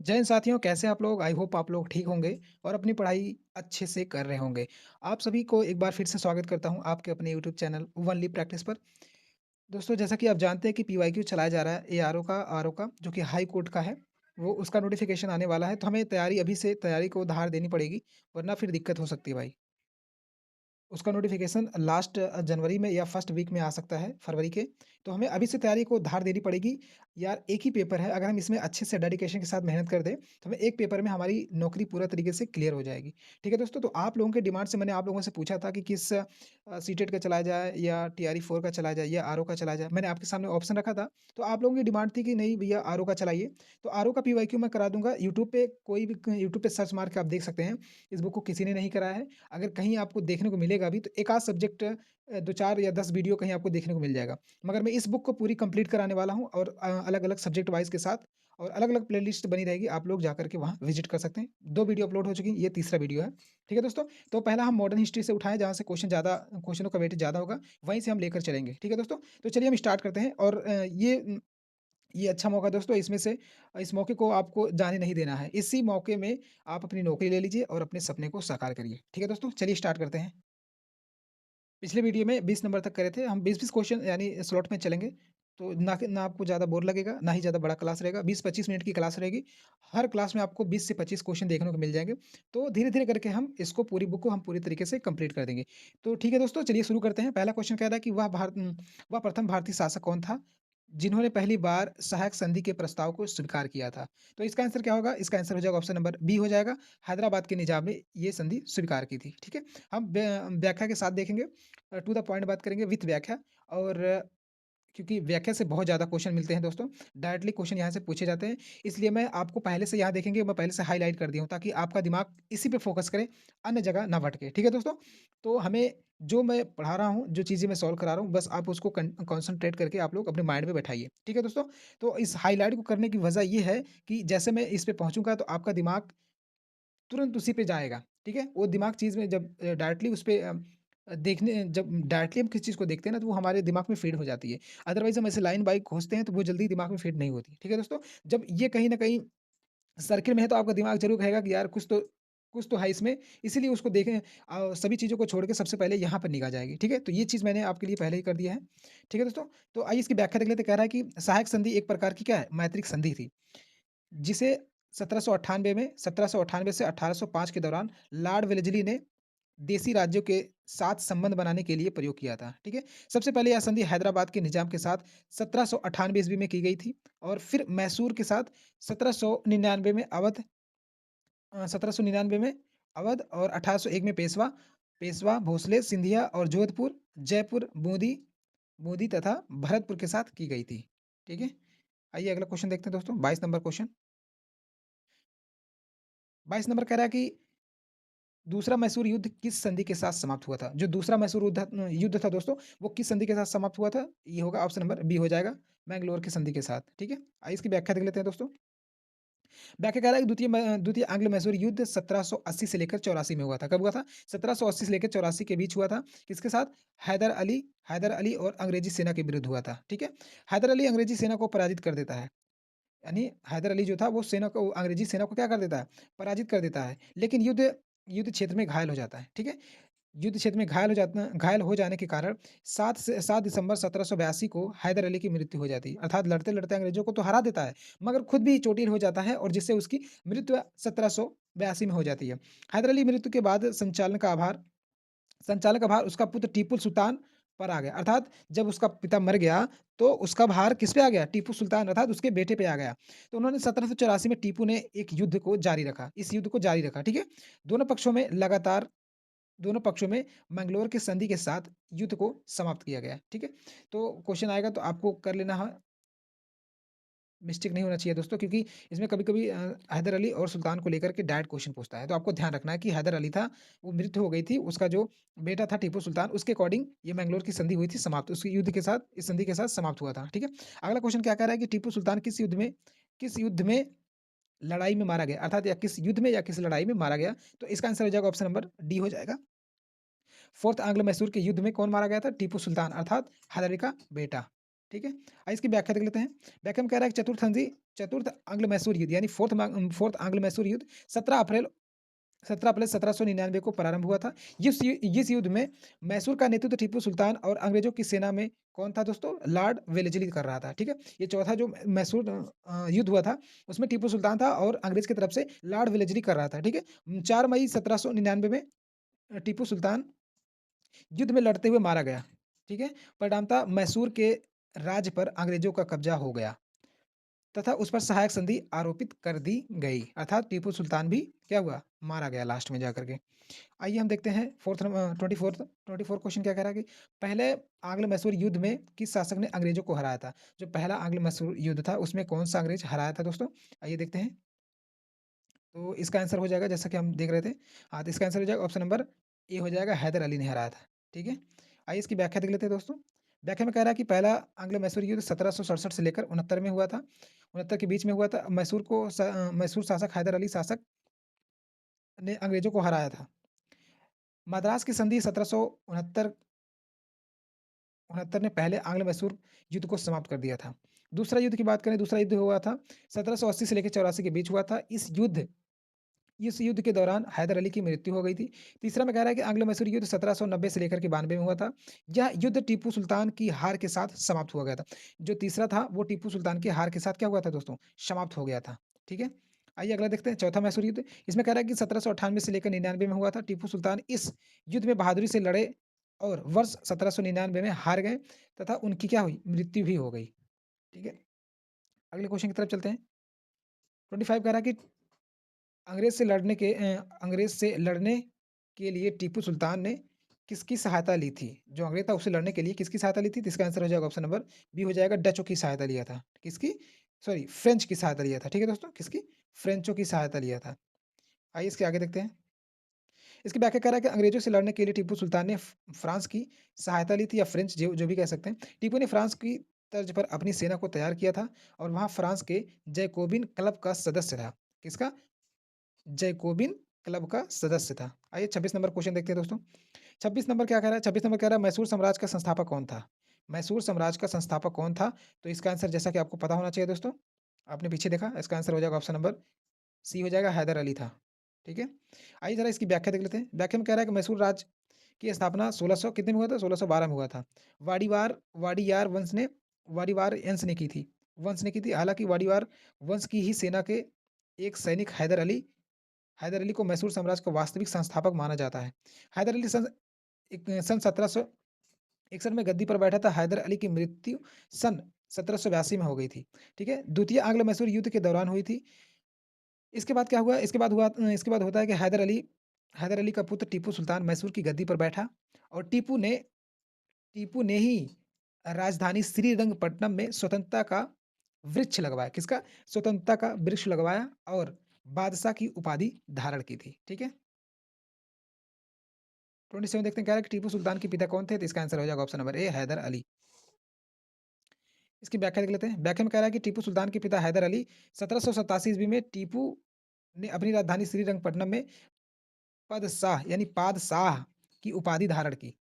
जय हिंद साथियों, कैसे हैं आप लोग? आई होप आप लोग ठीक होंगे और अपनी पढ़ाई अच्छे से कर रहे होंगे। आप सभी को एक बार फिर से स्वागत करता हूं आपके अपने यूट्यूब चैनल ओनली प्रैक्टिस पर। दोस्तों, जैसा कि आप जानते हैं कि पीवाईक्यू चलाया जा रहा है एआरओ का आरओ का जो कि हाई कोर्ट का है, वो उसका नोटिफिकेशन आने वाला है, तो हमें तैयारी अभी से तैयारी को धार देनी पड़ेगी, वरना फिर दिक्कत हो सकती है भाई। उसका नोटिफ़िकेशन लास्ट जनवरी में या फर्स्ट वीक में आ सकता है, फरवरी के। तो हमें अभी से तैयारी को धार देनी पड़ेगी। यार, एक ही पेपर है, अगर हम इसमें अच्छे से डेडिकेशन के साथ मेहनत कर दें, तो हमें एक पेपर में हमारी नौकरी पूरा तरीके से क्लियर हो जाएगी। ठीक है दोस्तों? तो आप लोगों के डिमांड से मैंने आप लोगों से पूछा था कि किस सीटेट का चलाया जाए या टीआरई 4 का चलाया जाए या आरओ का चलाया जाए। मैंने आपके सामने ऑप्शन रखा था, तो आप लोगों की डिमांड थी कि नहीं भैया आरओ का चलाइए। तो आरओ का पीवाईक्यू मैं करा दूँगा। यूट्यूब पे सर्च मार के आप देख सकते हैं। इस बुक को किसी ने नहीं कराया है। अगर कहीं आपको देखने को मिलेगा भी तो एक आध सब्जेक्ट 2-4 या 10 वीडियो कहीं आपको देखने को मिल जाएगा। मगर मैं इस बुक को पूरी कंप्लीट कराने वाला हूँ और अलग-अलग सब्जेक्ट वाइज़ के साथ और अलग-अलग प्लेलिस्ट बनी रहेगी, आप लोग जाकर के वहाँ विज़िट कर सकते हैं। 2 वीडियो अपलोड हो चुकी हैं, ये तीसरा वीडियो है। ठीक है दोस्तों? तो पहला हम मॉडर्न हिस्ट्री से उठाएँ जहाँ से क्वेश्चनों का वेटेज ज़्यादा होगा, वहीं से हम लेकर चलेंगे। ठीक है दोस्तों? तो चलिए हम स्टार्ट करते हैं और ये अच्छा मौका है दोस्तों, इसमें से इस मौके को आपको जाने नहीं देना है। इसी मौके में आप अपनी नौकरी ले लीजिए और अपने सपने को साकार करिए। ठीक है दोस्तों? चलिए स्टार्ट करते हैं। पिछले वीडियो में 20 नंबर तक करे थे, हम 20-20 क्वेश्चन यानी स्लॉट में चलेंगे, तो ना आपको ज़्यादा बोर लगेगा, ना ही ज़्यादा बड़ा क्लास रहेगा, 20-25 मिनट की क्लास रहेगी। हर क्लास में आपको 20 से 25 क्वेश्चन देखने को मिल जाएँगे, तो धीरे-धीरे करके हम इसको पूरी बुक को हम पूरी तरीके से कंप्लीट कर देंगे। तो ठीक है दोस्तों, चलिए शुरू करते हैं। पहला क्वेश्चन कह रहा है कि वह प्रथम भारतीय शासक कौन था, जिन्होंने पहली बार सहायक संधि के प्रस्ताव को स्वीकार किया था? तो इसका आंसर क्या होगा? इसका आंसर हो जाएगा ऑप्शन नंबर बी हो जाएगा, हैदराबाद के निज़ाम ने ये संधि स्वीकार की थी। ठीक है? हम व्याख्या के साथ देखेंगे, टू द पॉइंट बात करेंगे विथ व्याख्या और क्योंकि व्याख्या से बहुत ज़्यादा क्वेश्चन मिलते हैं दोस्तों, डायरेक्टली क्वेश्चन यहाँ से पूछे जाते हैं, इसलिए मैं आपको पहले से यहाँ देखेंगे मैं पहले से हाइलाइट कर दिया हूँ ताकि आपका दिमाग इसी पे फोकस करे, अन्य जगह ना भटके। ठीक है दोस्तों? तो हमें जो मैं पढ़ा रहा हूँ, जो चीज़ें मैं सॉल्व करा रहा हूँ, बस आप उसको कॉन्संट्रेट करके आप लोग अपने माइंड में बैठाइए। ठीक है दोस्तों? तो इस हाइलाइट को करने की वजह ये है कि जैसे मैं इस पे पहुँचूँगा तो आपका दिमाग तुरंत उसी पे जाएगा, ठीक है? वो दिमाग चीज़ में जब डायरेक्टली उस पे देखने जब डायरेक्टली हम किसी चीज़ को देखते हैं ना, तो वो हमारे दिमाग में फ़ीड हो जाती है। अदरवाइज़ हम ऐसे लाइन बाई घोंसते हैं, तो वो जल्दी दिमाग में फ़ीड नहीं होती। ठीक है दोस्तों? जब ये कहीं न कहीं सर्किल में है, तो आपका दिमाग ज़रूर कहेगा कि यार कुछ तो है इसमें, इसीलिए उसको देखें सभी चीज़ों को छोड़ के सबसे पहले यहाँ पर निगाह जाएगी। ठीक है? तो ये चीज़ मैंने आपके लिए पहले ही कर दिया है। ठीक है दोस्तों? तो आइए इसकी व्याख्या देख लेते हैं। कह रहा है कि सहायक संधि एक प्रकार की क्या है? मैत्रिक संधि थी। जिसे 1798 से 1805 के दौरान लॉर्ड वेलेज़ली ने देसी राज्यों के साथ संबंध बनाने के लिए प्रयोग किया था, ठीक है? सबसे पहले यह संधि हैदराबाद के निज़ाम के साथ 1798 ईस्वी में की गई थी और फिर मैसूर के साथ 1799 में 1799 में अवध और 1801 में पेशवा, भोसले, सिंधिया और जोधपुर, जयपुर, बूंदी तथा भरतपुर के साथ की गई थी, ठीक है? आइए अगला क्वेश्चन देखते हैं दोस्तों, 22 नंबर क्वेश्चन। 22 नंबर कह रहा है कि दूसरा मैसूर युद्ध किस संधि के साथ समाप्त हुआ था? जो दूसरा मैसूर युद्ध था दोस्तों, वो किस संधि के साथ समाप्त हुआ था? ये होगा ऑप्शन नंबर बी हो जाएगा, मैंगलोर की संधि के साथ, ठीक है? आइए इसकी व्याख्या देख लेते हैं दोस्तों। व्याख्या कह रहा है कि द्वितीय आंग्ल-मैसूर युद्ध 1780 से लेकर 84 में हुआ था। कब हुआ था? 1780 से लेकर 84 के बीच हुआ था। किसके साथ? हैदर अली और अंग्रेजी सेना के विरुद्ध हुआ था, ठीक है? हैदर अली अंग्रेजी सेना को पराजित कर देता है। यानी हैदर अली जो था वो अंग्रेजी सेना को क्या कर देता है? पराजित कर देता है। लेकिन युद्ध युद्ध क्षेत्र में घायल हो जाता है, ठीक है? युद्ध क्षेत्र में घायल हो जाने के कारण 7 दिसंबर 1782 को हैदर अली की मृत्यु हो जाती है। अर्थात लड़ते-लड़ते अंग्रेज़ों को तो हरा देता है, मगर खुद भी चोटिल हो जाता है और जिससे उसकी मृत्यु 1782 में हो जाती है। हैदर अली मृत्यु के बाद संचालक का भार उसका पुत्र टीपू सुल्तान पर आ गया। अर्थात जब उसका पिता मर गया, तो उसका भार किस पे आ गया? टीपू सुल्तान अर्थात उसके बेटे पे आ गया। तो उन्होंने 1784 में टीपू ने एक युद्ध को जारी रखा। इस युद्ध को जारी रखा, ठीक है? दोनों पक्षों में लगातार दोनों पक्षों में मैंगलोर की संधि के साथ युद्ध को समाप्त किया गया, ठीक है? तो क्वेश्चन आएगा तो आपको कर लेना है, मिस्टेक नहीं होना चाहिए दोस्तों क्योंकि इसमें कभी-कभी हैदर अली और सुल्तान को लेकर के डायरेक्ट क्वेश्चन पूछता है। तो आपको ध्यान रखना है कि हैदर अली था, वो मृत्यु हो गई थी, उसका जो बेटा था टीपू सुल्तान उसके अकॉर्डिंग ये मैंगलोर की संधि हुई थी समाप्त। उस युद्ध के साथ इस संधि के साथ समाप्त हुआ था, ठीक है? अगला क्वेश्चन क्या कह रहा है कि टीपू सुल्तान किस युद्ध में लड़ाई में मारा गया? अर्थात या किस युद्ध में या किस लड़ाई में मारा गया? तो इसका आंसर हो जाएगा ऑप्शन नंबर डी हो जाएगा। 4th आंग्ल-मैसूर के युद्ध में कौन मारा गया था? टीपू सुल्तान अर्थात हैदर अली का बेटा। ठीक है? इसकी व्याख्या देख लेते हैं। व्याख्या में कह रहा है कि चतुर्थ आंग्ल-मैसूर युद्ध यानी फोर्थ आंग्ल-मैसूर युद्ध 17 अप्रैल 1799 को प्रारंभ हुआ था। इस युद्ध में मैसूर का नेतृत्व टीपू सुल्तान और अंग्रेज़ों की सेना में कौन था दोस्तों? लॉर्ड वेलेज़ली कर रहा था, ठीक है? ये चौथा जो मैसूर युद्ध हुआ था, उसमें टीपू सुल्तान था और अंग्रेज़ की तरफ से लॉर्ड वेलेज़ली कर रहा था, ठीक है? 4 मई 1799 में टीपू सुल्तान युद्ध में लड़ते हुए मारा गया, ठीक है? परिणामतः मैसूर के राज्य पर अंग्रेज़ों का कब्ज़ा हो गया तथा उस पर सहायक संधि आरोपित कर दी गई, अर्थात टीपू सुल्तान भी क्या हुआ? मारा गया लास्ट में जाकर के। आइए हम देखते हैं 24 क्वेश्चन क्या कह रहा है कि पहले आंग्ल-मैसूर युद्ध में किस शासक ने अंग्रेज़ों को हराया था? जो पहला आंग्ल-मैसूर युद्ध था उसमें कौन-सा अंग्रेज़ हराया था दोस्तों? आइए देखते हैं। तो इसका आंसर हो जाएगा जैसा कि हम देख रहे थे। हाँ, तो इसका आंसर हो जाएगा ऑप्शन नंबर ए हो जाएगा हैदर अली ने हराया था। ठीक है? आइए इसकी व्याख्या देख लेते हैं दोस्तों। व्याख्या में कह रहा है कि पहला आंग्ल-मैसूर युद्ध 1767 से लेकर 69 में हुआ था। 69 के बीच में हुआ था। मैसूर शासक हैदर अली शासक ने अंग्रेज़ों को हराया था। मद्रास की संधि 1769 ने पहले आंग्ल-मैसूर युद्ध को समाप्त कर दिया था। दूसरा युद्ध की बात करें, दूसरा युद्ध हुआ था 1780 से लेके 84 के बीच हुआ था। इस युद्ध के दौरान हैदर अली की मृत्यु हो गई थी। तीसरा में कह रहा है कि आंग्लो-मैसूर युद्ध 1790 से लेकर के 92 में हुआ था। यह युद्ध टीपू सुल्तान की हार के साथ समाप्त हुआ गया था। जो तीसरा था वो टीपू सुल्तान की हार के साथ क्या हुआ था दोस्तों? समाप्त हो गया था। ठीक है? आइए अगला देखते हैं चौथा मैसूर युद्ध। इसमें कह रहा है कि 1798 से लेकर 99 में हुआ था। टीपू सुल्तान इस युद्ध में बहादुरी से लड़े और वर्ष 1799 में हार गए तथा उनकी क्या हुई? मृत्यु भी हो गई। ठीक है? अगले क्वेश्चन की तरफ चलते हैं। 25 कह रहा है कि अंग्रेज़ से लड़ने के लिए टीपू सुल्तान ने किसकी सहायता ली थी? जो अंग्रेज़ था उससे लड़ने के लिए किसकी सहायता ली थी? तो इसका आंसर हो जाएगा ऑप्शन नंबर बी हो जाएगा डचों की सहायता लिया था। किसकी? सॉरी फ्रेंच की सहायता लिया था। ठीक है दोस्तों? किसकी? फ्रेंचों की सहायता लिया था। आइए इसके आगे देखते हैं। इसकी व्याख्या कर रहा है कि अंग्रेज़ों से लड़ने के लिए टीपू सुल्तान ने फ्रांस की सहायता ली थी या फ्रेंच जो जो भी कह सकते हैं। टीपू ने फ्रांस की तर्ज पर अपनी सेना को तैयार किया था और वहाँ फ्रांस के जैकोबिन क्लब का सदस्य था। किसका? जैकोबिन क्लब का सदस्य था। आइए 26 नंबर क्वेश्चन देखते हैं दोस्तों। 26 नंबर क्या कह रहा है? 26 नंबर कह रहा है मैसूर साम्राज्य का संस्थापक कौन था? मैसूर साम्राज्य का संस्थापक कौन था? तो इसका आंसर जैसा कि आपको पता होना चाहिए दोस्तों। आपने पीछे देखा, इसका आंसर हो जाएगा ऑप्शन नंबर सी हो जाएगा हैदर अली था। ठीक है? आइए ज़रा इसकी व्याख्या देख लेते हैं। व्याख्या में कह रहा है कि मैसूर राज्य की स्थापना 1600 कितने में हुआ था? 1612 में हुआ था। वाडियार वंश ने की थी। हालाँकि वाडियार वंश की ही सेना के एक सैनिक हैदर अली को मैसूर साम्राज्य का वास्तविक संस्थापक माना जाता है। हैदर अली सन 1761 में गद्दी पर बैठा था। हैदर अली की मृत्यु सन 1782 में हो गई थी। ठीक है? द्वितीय आंग्ल-मैसूर युद्ध के दौरान हुई थी। इसके बाद क्या हुआ? इसके बाद होता है कि हैदर अली का पुत्र टीपू सुल्तान मैसूर की गद्दी पर बैठा और टीपू ने ही राजधानी श्रीरंगपट्टनम में स्वतंत्रता का वृक्ष लगवाया। किसका? स्वतंत्रता का वृक्ष लगवाया और बादशाह की उपाधि धारण की थी। ठीक है? 27 देखते हैं क्या है कि टीपू सुल्तान के पिता कौन थे? तो इसका आंसर हो जाएगा option number A Haidar Ali. इसकी व्याख्या देख लेते हैं। व्याख्या में कह रहा है कि टीपू सुल्तान के पिता हैदर अली 1787 ईस्वी में टीपू ने अपनी राजधानी श्रीरंगपट्टनम में पादशाह की उपाधि धारण की।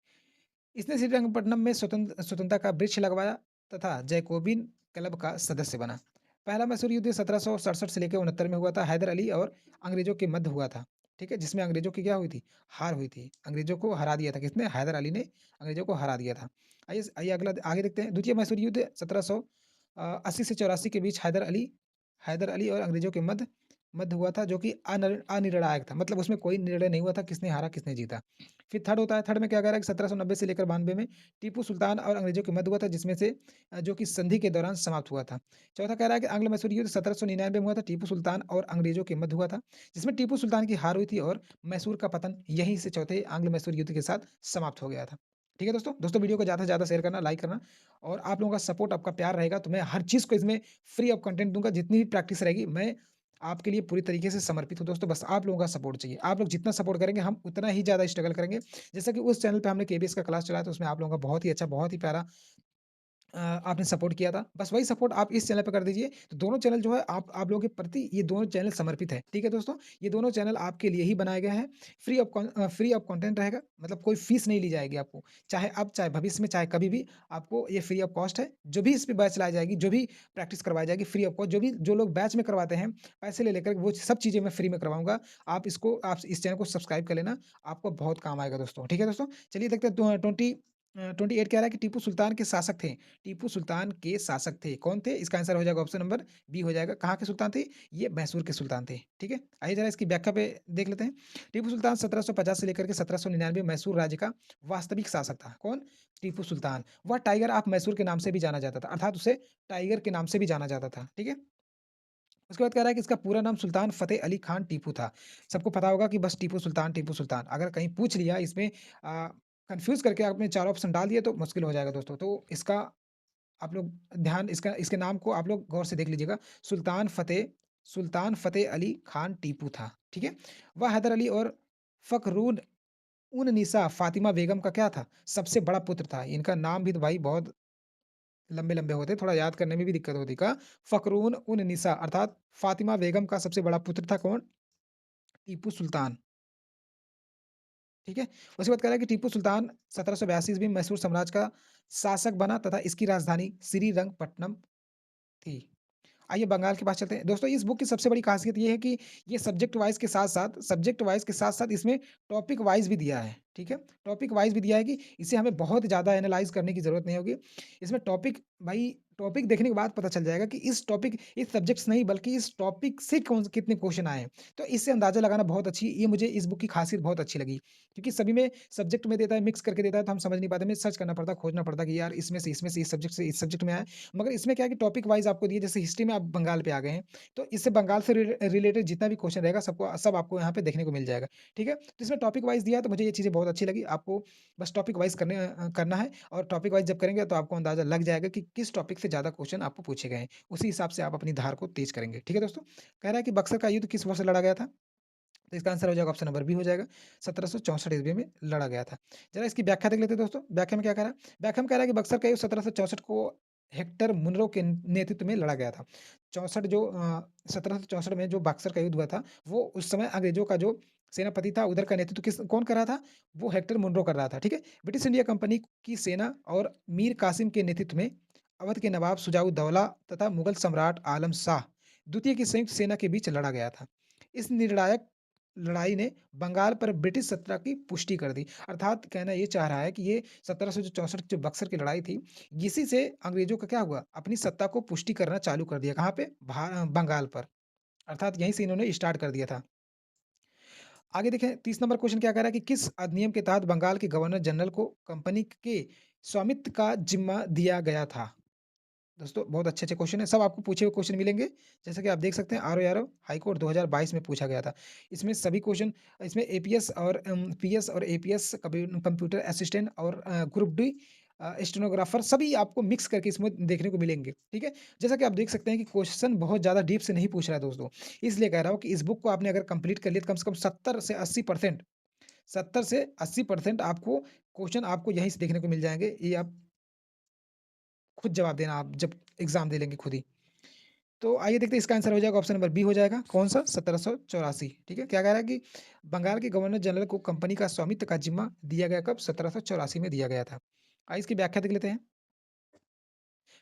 इसने श्रीरंगपट्टनम में स्वतंत्रता का वृक्ष लगवाया तथा जैकोबिन क्लब का सदस्य बना। पहला मैसूर युद्ध 1767 से लेकर 69 में हुआ था। हैदर अली और अंग्रेजों के मध्य हुआ था। ठीक है? जिसमें अंग्रेजों की क्या हुई थी? हार हुई थी। अंग्रेजों को हरा दिया था किसने? हैदर अली ने अंग्रेजों को हरा दिया था। आइए अगला आगे देखते हैं। द्वितीय मैसूर युद्ध 1780 से 84 के बीच हैदर अली और अंग्रेजों के मध्य मध्य हुआ था जो कि अनिर्णायक था। मतलब उसमें कोई निर्णय नहीं हुआ था किसने हारा किसने जीता। फिर थर्ड होता है, थर्ड में क्या कह रहा है कि 1790 से लेकर 92 में टीपू सुल्तान और अंग्रेजों के मध्य हुआ था जिसमें से जो कि संधि के दौरान समाप्त हुआ था। चौथा कह रहा है कि आंग्ल मैसूर युद्ध 1799 में हुआ था, टीपू सुल्तान और अंग्रेजों के मध्य हुआ था, जिसमें टीपू सुल्तान की हार हुई थी और मैसूर का पतन यहीं से चौथे आंग्ल मैसूर युद्ध के साथ समाप्त हो गया था। ठीक है दोस्तों? दोस्तों वीडियो को ज़्यादा से ज़्यादा शेयर करना, लाइक करना और आप लोगों का सपोर्ट आपका प्यार रहेगा तो मैं हर चीज़ को इसमें फ्री ऑफ कंटेंट दूँगा, जितनी भी प्रैक्टिस रहेगी मैं आपके लिए पूरी तरीके से समर्पित हूँ दोस्तों, बस आप लोगों का सपोर्ट चाहिए। आप लोग जितना सपोर्ट करेंगे हम उतना ही ज़्यादा स्ट्रगल करेंगे। जैसा कि उस चैनल पे हमने केबीएस का क्लास चलाया तो उसमें आप लोगों का बहुत ही अच्छा, बहुत ही प्यारा आपने सपोर्ट किया था, बस वही सपोर्ट आप इस चैनल पे कर दीजिए। तो दोनों चैनल जो है आप लोगों के प्रति ये दोनों चैनल समर्पित है। ठीक है दोस्तों? ये दोनों चैनल आपके लिए ही बनाए गए हैं। फ्री ऑफ कंटेंट रहेगा, मतलब कोई फीस नहीं ली जाएगी आपको। चाहे अब, चाहे भविष्य में, चाहे कभी भी आपको ये फ्री ऑफ कॉस्ट है। जो भी इस पे बैच चलाई जाएगी, जो भी प्रैक्टिस करवाई जाएगी फ्री ऑफ कॉस्ट, जो लोग बैच में करवाते हैं, पैसे ले लेकर वो सब चीज़ें मैं फ्री में करवाऊँगा। आप इस चैनल को सब्सक्राइब कर लेना, आपको बहुत काम आएगा दोस्तों। ठीक है दोस्तों? चलिए देखते हैं 28 कह रहा है कि टीपू सुल्तान के शासक थे। टीपू सुल्तान के शासक थे। कौन थे? इसका आंसर हो जाएगा ऑप्शन नंबर बी हो जाएगा। कहाँ के सुल्तान थे? ये मैसूर के सुल्तान थे। ठीक है? आइए ज़रा इसकी व्याख्या पे देख लेते हैं। टीपू सुल्तान 1750 से लेकर के 1799 मैसूर राज्य का वास्तविक शासक था। कौन? टीपू सुल्तान। वह टाइगर ऑफ मैसूर के नाम से भी जाना जाता था, अर्थात उसे टाइगर के नाम से भी जाना जाता था। ठीक है? उसके बाद कह रहा है कि इसका पूरा नाम सुल्तान फ़तेह अली खान टीपू था। सबको पता होगा कि बस टीपू सुल्तान, टीपू सुल्तान। अगर कहीं पूछ लिया इसमें कन्फ्यूज़ करके आपने 4 ऑप्शन डाल दिए तो मुश्किल हो जाएगा दोस्तों। तो इसका आप लोग ध्यान इसका इसके नाम को आप लोग गौर से देख लीजिएगा। सुल्तान फ़तेह अली खान टीपू था। ठीक है? वह हैदर अली और फ़खरुल उन निसा फ़ातिमा बेगम का क्या था? सबसे बड़ा पुत्र था। इनका नाम भी तो भाई बहुत लंबे-लंबे होते, थोड़ा याद करने में भी दिक्कत होती का फ़खरून उन निसा अर्थात फ़ातिमा बेगम का सबसे बड़ा पुत्र था कौन? टीपू सुल्तान, ठीक है? उसके बाद कह रहा है कि टीपू सुल्तान 1782 ईस्वी में मैसूर साम्राज्य का शासक बना तथा इसकी राजधानी श्रीरंगपट्टनम थी। आइए बंगाल के पास चलते हैं। दोस्तों इस बुक की सबसे बड़ी ख़ासियत ये है कि ये सब्जेक्ट वाइज़ के साथ-साथ इसमें टॉपिक वाइज़ भी दिया है, ठीक है? टॉपिक वाइज़ भी दिया है कि इसे हमें बहुत ज़्यादा एनालाइज़ करने की ज़रूरत नहीं होगी। इसमें टॉपिक देखने के बाद पता चल जाएगा कि इस सब्जेक्ट्स नहीं बल्कि इस टॉपिक से कौन कितने क्वेश्चन आए हैं। तो इससे अंदाज़ा लगाना बहुत अच्छी ये मुझे इस बुक की ख़ासियत बहुत अच्छी लगी। क्योंकि सभी में सब्जेक्ट में देता है, मिक्स करके देता है तो हम समझ नहीं पाते, हमें सर्च करना पड़ता, खोजना पड़ता कि यार इसमें से, इस सब्जेक्ट से इस सब्जेक्ट में आया है। मगर इसमें क्या है कि टॉपिक वाइज़ आपको दिए जैसे हिस्ट्री में आप बंगाल पे आ गए हैं, तो इससे बंगाल से रिलेटेड जितना भी क्वेश्चन रहेगा सब आपको यहाँ पे देखने को मिल जाएगा, ठीक है? तो इसमें टॉपिक वाइज़ दिया है तो मुझे ये चीज़ें बहुत अच्छी लगी। आपको बस टॉपिक वाइज़ करना है और टॉपिक वाइज़ जब करेंगे तो आपको अंदाज़ा लग जाएगा कि किस टॉपिक से ज़्यादा क्वेश्चन आपको पूछे गए हैं। उसी हिसाब से आप अपनी धार को तेज़ करेंगे, ठीक है दोस्तों? कह रहा है कि बक्सर का युद्ध किस वर्ष लड़ा गया था? तो इसका आंसर हो जाएगा ऑप्शन नंबर बी हो जाएगा, 1764 ईस्वी में लड़ा गया था। ज़रा इसकी व्याख्या देख लेते हैं दोस्तों, व्याख्या में क्या कह रहा है? व्याख्या में कह रहा है कि बक्सर का युद्ध 1764 को हेक्टर मुनरो के नेतृत्व में लड़ा गया था। 1764 में जो बक्सर का युद्ध हुआ था, वो उस समय अंग्रेज़ों का जो सेनापति था, उधर का नेतृत्व कौन कर रहा था? वो हेक्टर मुनरो कर रहा था, ठीक है? ब्रिटिश इंडिया कंपनी की सेना और मीर कासिम के नेतृत्व में अवध के नवाब शुजाउद्दौला तथा मुगल सम्राट आलम शाह द्वितीय की संयुक्त सेना के बीच लड़ा गया था। इस निर्णायक लड़ाई ने बंगाल पर ब्रिटिश सत्ता की पुष्टि कर दी। अर्थात कहना ये चाह रहा है कि ये 1764 जो बक्सर की लड़ाई थी, इसी से अंग्रेज़ों का क्या हुआ? अपनी सत्ता को पुष्टि करना चालू कर दिया। कहाँ पे? बंगाल पर। अर्थात यहीं से इन्होंने स्टार्ट कर दिया था। आगे देखें 30 नंबर क्वेश्चन क्या कह रहा है कि किस अधिनियम के तहत बंगाल के गवर्नर जनरल को कंपनी के स्वामित्व का जिम्मा दिया गया था? दोस्तों बहुत अच्छे-अच्छे क्वेश्चन हैं, सब आपको पूछे हुए क्वेश्चन मिलेंगे। जैसा कि आप देख सकते हैं आरओ हाई कोर्ट 2022 में पूछा गया था। इसमें सभी क्वेश्चन इसमें एपीएस और पीएस और एपीएस कंप्यूटर असिस्टेंट और ग्रुप डी स्टेनोग्राफर सभी आपको मिक्स करके इसमें देखने को मिलेंगे, ठीक है? जैसा कि आप देख सकते हैं कि क्वेश्चन बहुत ज़्यादा डीप से नहीं पूछ रहा है दोस्तों। इसलिए कह रहा हूँ कि इस बुक को आपने अगर कंप्लीट कर लिया तो कम से कम 70 से 80% आपको क्वेश्चन आपको यहीं से देखने को मिल जाएँगे। ये आप खुद जवाब देना आप जब एग्ज़ाम दे लेंगे खुद ही। तो आइए देखते हैं इसका आंसर हो जाएगा ऑप्शन नंबर बी हो जाएगा। कौन-सा? 1784 ठीक है? क्या कह रहा है कि बंगाल के गवर्नर जनरल को कंपनी का स्वामित्व का जिम्मा दिया गया कब? 1784 में दिया गया था। आइए इसकी व्याख्या देख लेते हैं।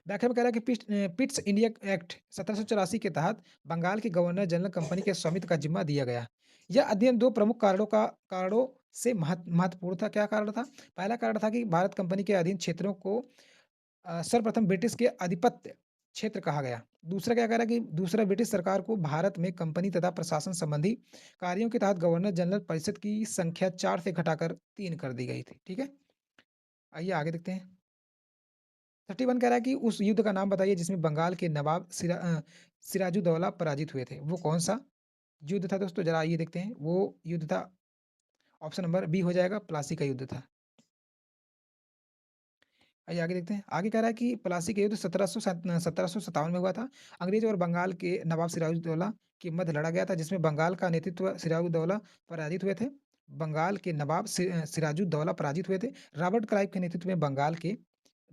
व्याख्या में कह रहा है कि पिट्स इंडिया एक्ट 1784 के तहत बंगाल के गवर्नर जनरल कंपनी के स्वामित्व का जिम्मा दिया गया। यह अध्ययन 2 प्रमुख कारणों से महत्वपूर्ण था। क्या कारण था? पहला कारण था कि भारत कंपनी के अधीन क्षेत्रों को सर्वप्रथम ब्रिटिश के आधिपत्य क्षेत्र कहा गया। दूसरा क्या कह रहा है कि दूसरा ब्रिटिश सरकार को भारत में कंपनी तथा प्रशासन संबंधी कार्यों के तहत गवर्नर जनरल परिषद की संख्या 4 से घटाकर 3 कर दी गई थी। ठीक है? आइए आगे देखते हैं। 31 कह रहा है कि उस युद्ध का नाम बताइए जिसमें बंगाल के नवाब सिराजुद्दौला पराजित हुए थे। वो कौन-सा युद्ध था दोस्तों? ज़रा आइए देखते हैं। वो युद्ध था ऑप्शन नंबर बी हो जाएगा, प्लासी का युद्ध था। आइए आगे देखते हैं। आगे कह रहा है कि प्लासी का युद्ध 1757 में हुआ था। अंग्रेज़ और बंगाल के नवाब सिराजुद्दौला के मध्य लड़ा गया था, जिसमें बंगाल का नेतृत्व सिराजुद्दौला पराजित हुए थे। बंगाल के नवाब सिराजुद्दौला पराजित हुए थे। रॉबर्ट क्लाइव के नेतृत्व में बंगाल के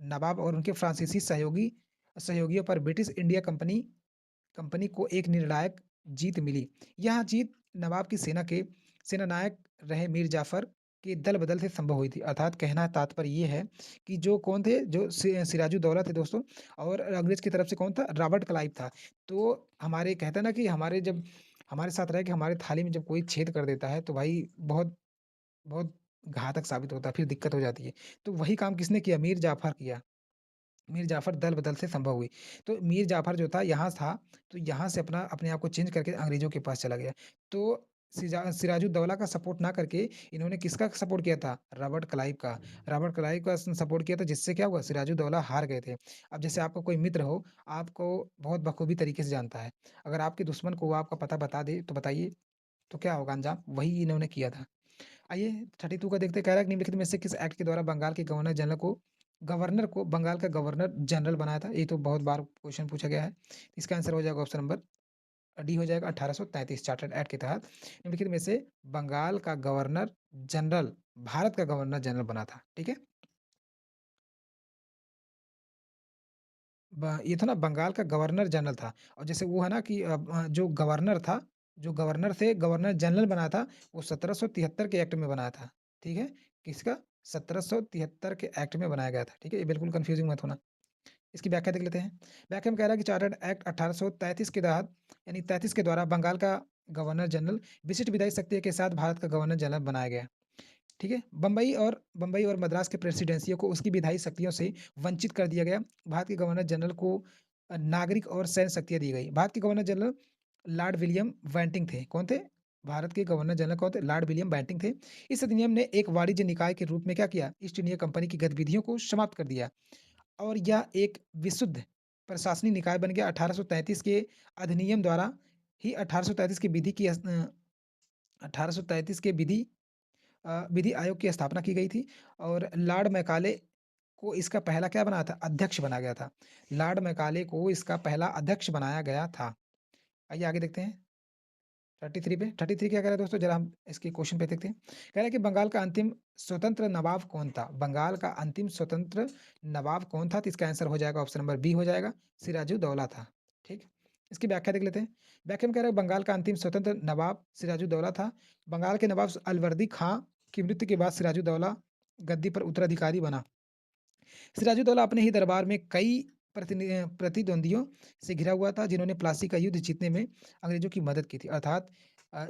नवाब और उनके फ्रांसीसी सहयोगियों पर ब्रिटिश इंडिया कंपनी कंपनी को एक निर्णायक जीत मिली। यह जीत नवाब की सेना नायक रहे मीर जाफर के दल बदल से संभव हुई थी। अर्थात कहना तात्पर्य ये है कि जो कौन थे, जो सिराजुद्दौला थे दोस्तों, और अंग्रेज की तरफ से कौन था, रॉबर्ट क्लाइव था। तो हमारे कहते हैं ना कि हमारे जब हमारे साथ रह के हमारे थाली में जब कोई छेद कर देता है तो भाई बहुत बहुत घातक साबित होता है, फिर दिक्कत हो जाती है। तो वही काम किसने किया? मीर जाफर किया। मीर जाफ़र दल-बदल से संभव हुई। तो मीर जाफ़र जो था, तो यहाँ से अपने आप को चेंज करके अंग्रेज़ों के पास चला गया। तो सिराजुद्दौला का सपोर्ट ना करके इन्होंने किसका सपोर्ट किया था? रॉबर्ट क्लाइव का। रॉबर्ट क्लाइव का सपोर्ट किया था, जिससे क्या हुआ? सिराजुद्दौला हार गए थे। अब जैसे आपका कोई मित्र हो, आपको बहुत बखूबी तरीके से जानता है। अगर आपके दुश्मन को वो आपका पता बता दे, तो बताइए, तो क्या होगा अंजाम? वही इन्होंने किया था। आइए 32 का देखते हैं, कह रहा है कि निम्नलिखित में से किस एक्ट के द्वारा बंगाल के गवर्नर को बंगाल का गवर्नर जनरल बनाया था? ये तो बहुत बार क्वेश्चन पूछा गया है। इसका आंसर हो जाएगा ऑप्शन नंबर डी हो जाएगा 1833 चार्टर्ड एक्ट के तहत निम्नलिखित में से बंगाल का गवर्नर जनरल भारत का गवर्नर जनरल बना था। ठीक है? ये था ना, बंगाल का गवर्नर जनरल था, और जैसे वो है ना कि जो गवर्नर थे, गवर्नर जनरल बनाया था, वो 1773 के एक्ट में बनाया था। ठीक है? किसका? 1773 के एक्ट में बनाया गया था। ठीक है? ये बिल्कुल कन्फ्यूजिंग मत होना। इसकी व्याख्या देख लेते हैं। व्याख्या में कह रहा है कि चार्टर्ड एक्ट 1833 के तहत, यानी 33 के द्वारा बंगाल का गवर्नर जनरल विशिष्ट विधायी शक्ति के साथ भारत का गवर्नर जनरल बनाया गया। ठीक है? बम्बई और मद्रास के प्रेसिडेंसियों को उसकी विधायी शक्तियों से वंचित कर दिया गया। भारत के गवर्नर जनरल को नागरिक और सैन्य शक्तियाँ दी गई। भारत के governor general Lord William Bentinck थे। कौन थे? भारत के गवर्नर जनरल कौन थे? लॉर्ड विलियम बेंटिंक थे। इस अधिनियम ने एक वाणिज्य निकाय के रूप में क्या किया? ईस्ट इंडिया कंपनी की गतिविधियों को समाप्त कर दिया, और यह एक विशुद्ध प्रशासनिक निकाय बन गया। 1833 के अधिनियम द्वारा ही 1833 की विधि की 1833 के विधि आयोग की स्थापना की गई थी, और लॉर्ड मैकाले को इसका पहला क्या बनाया था? अध्यक्ष बनाया गया था। लॉर्ड मैकाले को इसका पहला अध्यक्ष बनाया गया था। आइए आगे देखते हैं। 33 क्या कह रहा है दोस्तों? जरा हम इसके क्वेश्चन पे देखते हैं। कह रहा है कि बंगाल का अंतिम स्वतंत्र नवाब कौन था? बंगाल का अंतिम स्वतंत्र नवाब कौन था? तो इसका आंसर हो जाएगा ऑप्शन नंबर बी हो जाएगा, सिराजुद्दौला था। ठीक? इसकी व्याख्या देख लेते हैं। व्याख्या में कह रहा है बंगाल का अंतिम स्वतंत्र नवाब सिराजुद्दौला था। बंगाल के नवाब अलवर्दी खां की मृत्यु के बाद सिराजुद्दौला गद्दी पर उत्तराधिकारी बना। सिराजुद्दौला अपने ही दरबार में कई प्रतिद्वंदियों से घिरा हुआ था, जिन्होंने प्लासी का युद्ध जीतने में अंग्रेजों की मदद की थी। अर्थात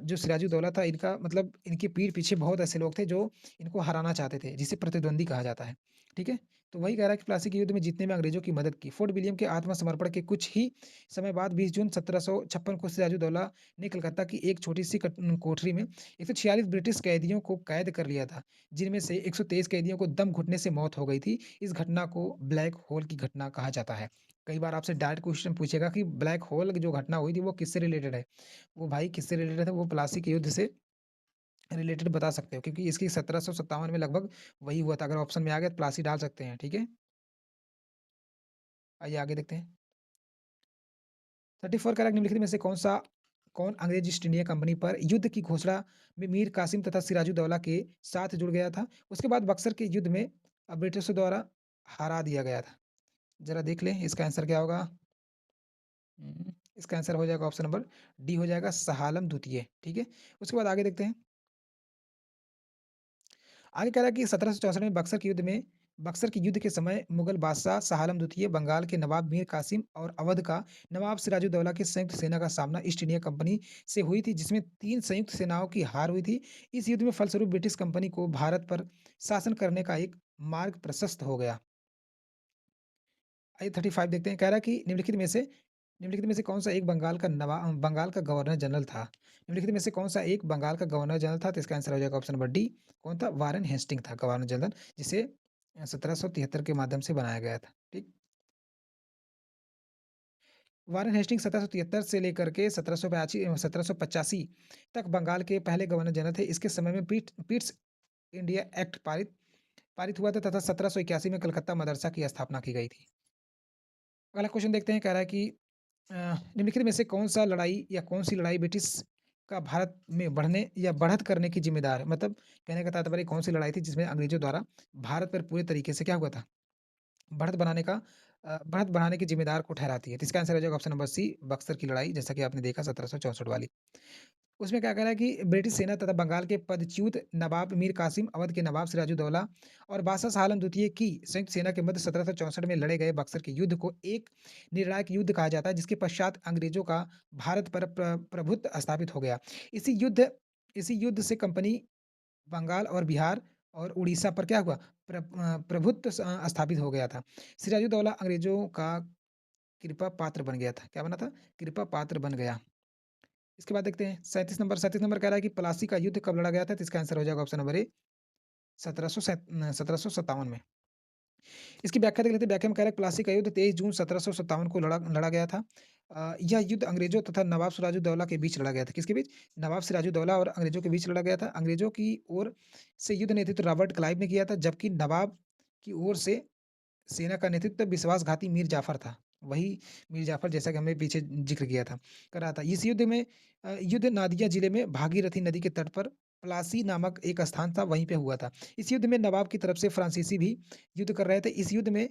जो सिराजुद्दौला था, इनका मतलब इनके पीठ पीछे बहुत ऐसे लोग थे जो इनको हराना चाहते थे, जिसे प्रतिद्वंदी कहा जाता है। ठीक है? तो वही कह रहा है कि प्लासी के युद्ध में जीतने में अंग्रेजों की मदद की। फोर्ट विलियम के आत्मसमर्पण के कुछ ही समय बाद 20 जून 1756 को सिराजुद्दौला ने कलकत्ता की एक छोटी सी कोठरी में 146 ब्रिटिश कैदियों को कैद कर लिया था, जिनमें से 123 कैदियों को दम घुटने से मौत हो गई थी। इस घटना को ब्लैक होल की घटना कहा जाता है। कई बार आपसे डायरेक्ट क्वेश्चन पूछेगा कि ब्लैक होल की जो घटना हुई थी वो किससे रिलेटेड है? वो भाई किससे रिलेटेड है? वो प्लासी के युद्ध से रिलेटेड बता सकते हो, क्योंकि इसकी 1757 में लगभग वही हुआ था। अगर ऑप्शन में आ गया तो प्लासी डाल सकते हैं, ठीक है? आइए आगे देखते हैं। 34 का निम्नलिखित में से कौन अंग्रेज ईस्ट इंडिया कंपनी पर युद्ध की घोषणा में मीर कासिम तथा सिराजुद्दौला के साथ जुड़ गया था? उसके बाद बक्सर के युद्ध में ब्रिटिशों द्वारा हरा दिया गया था। ज़रा देख लें इसका आंसर क्या होगा? इसका आंसर हो जाएगा ऑप्शन नंबर डी हो जाएगा, सहालम द्वितीय। ठीक है? उसके बाद आगे देखते हैं। आगे कह रहा है कि 1764 में बक्सर के युद्ध के समय मुगल बादशाह शाह आलम द्वितीय, बंगाल के नवाब मीर कासिम और अवध का नवाब सिराजुद्दौला की संयुक्त सेना का सामना ईस्ट इंडिया कंपनी से हुई थी, जिसमें 3 संयुक्त सेनाओं की हार हुई थी। इस युद्ध में फलस्वरूप ब्रिटिश कंपनी को भारत पर शासन करने का एक मार्ग प्रशस्त हो गया। आइए 35 देखते हैं। कह रहा है कि निम्नलिखित में से कौन-सा एक बंगाल का गवर्नर जनरल था? निम्नलिखित में से कौन-सा एक बंगाल का गवर्नर जनरल था? तो इसका आंसर हो जाएगा ऑप्शन नंबर डी। कौन था? वारेन हेस्टिंग था गवर्नर जनरल, जिसे 1773 के माध्यम से बनाया गया था। ठीक? वारेन हेस्टिंग 1773 से लेकर के 1785 तक बंगाल के पहले गवर्नर जनरल थे। इसके समय में पिट्स इंडिया एक्ट पारित हुआ था, तथा 1781 में कलकत्ता मदरसा की स्थापना की गई थी। अगला क्वेश्चन देखते हैं। कह रहा है कि निम्नलिखित में से कौन-सा लड़ाई या कौन-सी लड़ाई ब्रिटिश का भारत में बढ़ने या बढ़त करने की ज़िम्मेदार है? मतलब कहने का तात्पर्य कौन-सी लड़ाई थी जिसमें अंग्रेज़ों द्वारा भारत पर पूरे तरीके से क्या हुआ था? बढ़त बनाने की ज़िम्मेदार को ठहराती है। तो इसका आंसर हो जाएगा ऑप्शन नंबर सी, बक्सर की लड़ाई, जैसा कि आपने देखा 1764 वाली। उसमें क्या कह रहा है कि ब्रिटिश सेना तथा बंगाल के पदच्युत नवाब मीर कासिम, अवध के नवाब सिराजुद्दौला और बादशाह शाह आलम द्वितीय की संयुक्त सेना के मध्य 1764 में लड़े गए बक्सर के युद्ध को एक निर्णायक युद्ध कहा जाता है, जिसके पश्चात अंग्रेजों का भारत पर प्रभुत्व स्थापित हो गया। इसी युद्ध इसी युद्ध से कंपनी बंगाल और बिहार और उड़ीसा पर क्या हुआ? प्रभुत्व स्थापित हो गया था। सिराजुद्दौला अंग्रेजों का कृपा पात्र बन गया था। क्या बना था? कृपा पात्र बन गया। इसके बाद देखते हैं 37 नंबर कह रहा है कि प्लासी का युद्ध कब लड़ा गया था? तो इसका आंसर हो जाएगा ऑप्शन नंबर ए 1757 में। इसकी व्याख्या देख लेते हैं। व्याख्या में कह रहा है प्लासी का युद्ध 23 जून 1757 को लड़ा लड़ा गया था। यह युद्ध अंग्रेजों तथा नवाब सिराजुद्दौला के बीच लड़ा गया था। किसके बीच? नवाब सिराजुद्दौला और अंग्रेजों के बीच लड़ा गया था। अंग्रेजों की ओर से युद्ध नेतृत्व रॉबर्ट क्लाइव ने किया था, जबकि नवाब की ओर से सेना का नेतृत्व विश्वासघाती मीर जाफर था। वही मीर जाफर जैसा कि हमने पीछे ज़िक्र किया था, कर रहा था। इस युद्ध में युद्ध नादिया जिले में भागीरथी नदी के तट पर प्लासी नामक एक स्थान था, वहीं पे हुआ था। इस युद्ध में नवाब की तरफ से फ्रांसीसी भी युद्ध कर रहे थे। इस युद्ध में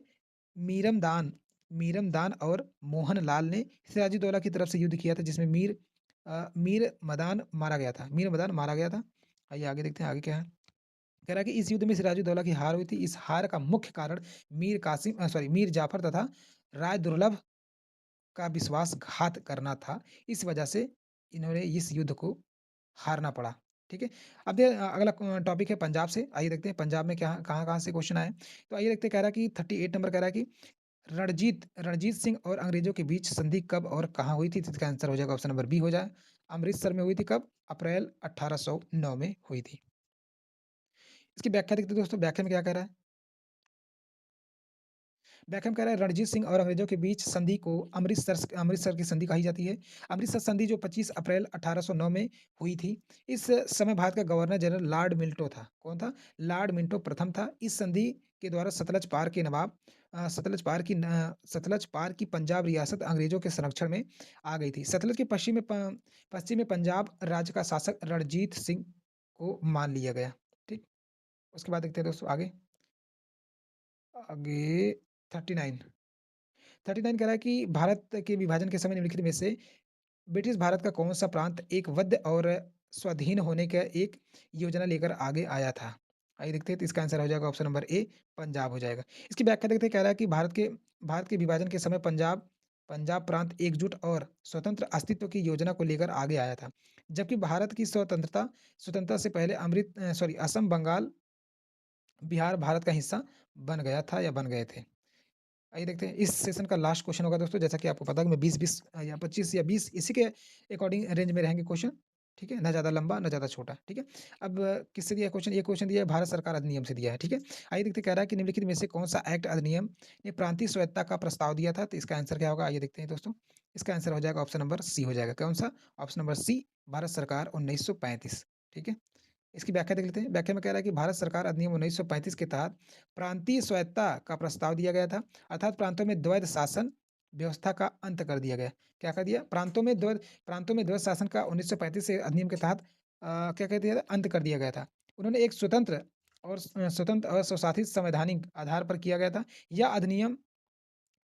मीरमदान मीरमदान और मोहन लाल ने सिराजुद्दौला की तरफ से युद्ध किया था, जिसमें मीर मदान मारा गया था। मीर मदान मारा गया था। आइए आगे देखते हैं आगे क्या है। कह रहा है कि इस युद्ध में सिराजुद्दौला की हार हुई थी। इस हार का मुख्य कारण मीर जाफर तथा राय दुर्लभ का विश्वासघात करना था। इस वजह से इन्होंने इस युद्ध को हारना पड़ा। ठीक है? अब अगला टॉपिक है पंजाब से। आइए देखते हैं पंजाब में क्या कहाँ-कहाँ से क्वेश्चन आए हैं। तो आइए देखते हैं कह रहा है कि 38 नंबर कह रहा है कि रणजीत सिंह और अंग्रेजों के बीच संधि कब और कहाँ हुई थी? तो इसका आंसर हो जाएगा ऑप्शन नंबर बी हो जाए। अमृतसर में हुई थी कब? अप्रैल 1809 में हुई थी। इसकी व्याख्या देखते हैं दोस्तों, व्याख्या में क्या कह रहा है? बेकहम कह रहा है रणजीत सिंह और अंग्रेजों के बीच संधि को अमृतसर की संधि कही जाती है। अमृतसर संधि जो 25 अप्रैल 1809 में हुई थी। इस समय भारत का गवर्नर जनरल लॉर्ड मिंटो था। कौन था? लॉर्ड मिंटो प्रथम था। इस संधि के द्वारा सतलज पार की पंजाब रियासत अंग्रेजों के संरक्षण में आ गई थी। सतलज के पश्चिम में पंजाब राज्य का शासक रणजीत सिंह को मान लिया गया। ठीक, उसके बाद देखते हैं दोस्तों आगे। आगे 39 39 कह रहा है कि भारत के विभाजन के समय निम्नलिखित में से ब्रिटिश भारत का कौन-सा प्रांत एक वद्य और स्वाधीन होने का एक योजना लेकर आगे आया था? आइए देखते हैं, तो इसका आंसर हो जाएगा ऑप्शन नंबर ए, पंजाब हो जाएगा। इसकी व्याख्या देखते हैं, कह रहा है कि भारत के विभाजन के समय पंजाब पंजाब प्रांत एकजुट और स्वतंत्र अस्तित्व की योजना को लेकर आगे आया था। जबकि भारत की स्वतंत्रता से पहले असम, बंगाल, बिहार भारत का हिस्सा बन गया था या बन गए थे। आइए देखते हैं, इस सेशन का लास्ट क्वेश्चन होगा दोस्तों, जैसा कि आपको पता है कि मैं 20-20 या 25 या 20 इसी के अकॉर्डिंग रेंज में रहेंगे क्वेश्चन, ठीक है? ना ज़्यादा लंबा, ना ज़्यादा छोटा, ठीक है? अब किससे दिया है क्वेश्चन? ये क्वेश्चन दिया है भारत सरकार अधिनियम से दिया है, ठीक है? आइए देखते हैं, कह रहा है कि निम्नलिखित में से कौन-सा एक्ट अधिनियम ने प्रांतीय स्वायत्तता का प्रस्ताव दिया था? तो इसका आंसर क्या होगा? आइए देखते हैं दोस्तों। इसका आंसर हो जाएगा ऑप्शन नंबर सी हो जाएगा। कौन-सा? ऑप्शन नंबर सी, भारत सरकार 1935, ठीक है? इसकी व्याख्या देख लेते हैं। व्याख्या में कह रहा है कि भारत सरकार अधिनियम 1935 के तहत प्रांतीय स्वायत्तता का प्रस्ताव दिया गया था, अर्थात प्रांतों में द्वैध शासन व्यवस्था का अंत कर दिया गया। क्या कर दिया? प्रांतों में द्वैध शासन का 1935 से अधिनियम के तहत क्या कह दिया था? अंत कर दिया गया था। उन्होंने एक स्वतंत्र और स्वशासित संवैधानिक आधार पर किया गया था। यह अधिनियम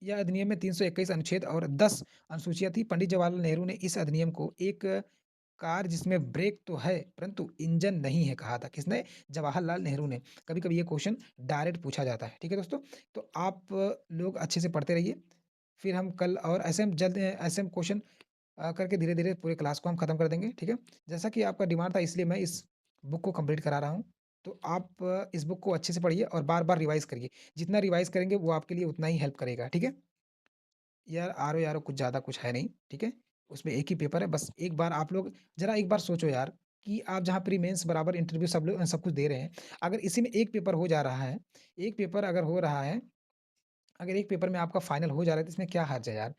यह अधिनियम में 321 अनुच्छेद और 10 अनुसूचियाँ थी। पंडित जवाहरलाल नेहरू ने इस अधिनियम को एक कार जिसमें ब्रेक तो है परंतु इंजन नहीं है कहा था। किसने? जवाहरलाल नेहरू ने। कभी-कभी ये क्वेश्चन डायरेक्ट पूछा जाता है। ठीक है दोस्तों? तो आप लोग अच्छे से पढ़ते रहिए। फिर हम कल और ऐसे हम क्वेश्चन करके धीरे-धीरे पूरे क्लास को हम खत्म कर देंगे। ठीक है? जैसा कि आपका डिमांड था इसलिए मैं इस बुक को कंप्लीट करा रहा हूँ। तो आप इस बुक को अच्छे से पढ़िए और बार-बार रिवाइज़ करिए। जितना रिवाइज़ करेंगे वो आपके लिए उतना ही हेल्प करेगा। ठीक है? यार आरो-यारो कुछ ज़्यादा कुछ है नहीं, ठीक है? उसमें एक ही पेपर है, बस एक बार आप लोग ज़रा एक बार सोचो यार कि आप जहाँ प्री मेंस बराबर इंटरव्यू सब कुछ दे रहे हैं, अगर इसी में एक पेपर हो जा रहा है, एक पेपर अगर हो रहा है, अगर एक पेपर में आपका फाइनल हो जा रहा है, तो इसमें क्या हर्ज है यार?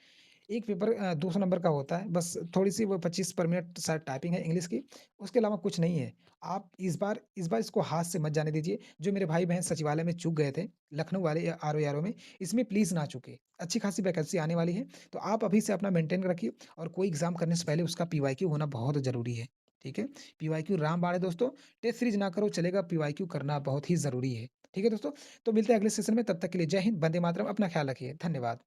एक पेपर 200 नंबर का होता है, बस थोड़ी-सी वो 25 पर मिनट शायद टाइपिंग है इंग्लिश की, उसके अलावा कुछ नहीं है। आप इस बार इसको हाथ से मत जाने दीजिए। जो मेरे भाई-बहन सचिवालय में चूक गए थे, लखनऊ वाले या आरओ-यारो में, इसमें प्लीज़ ना चूकें। अच्छी खासी वैकेंसी आने वाली है, तो आप अभी से अपना मेंटेन रखिए और कोई एग्ज़ाम करने से पहले उसका पीवाईक्यू होना बहुत ज़रूरी है, ठीक है? पीवाईक्यू रामबाण है दोस्तों, टेस्ट सीरीज़ ना करो चलेगा, पीवाईक्यू करना बहुत ही ज़रूरी है। ठीक है दोस्तों? तो मिलते हैं अगले सेशन में, तब तक के लिए जय हिंद, वंदे मातरम, अपना ख़्याल रखिए। धन्यवाद।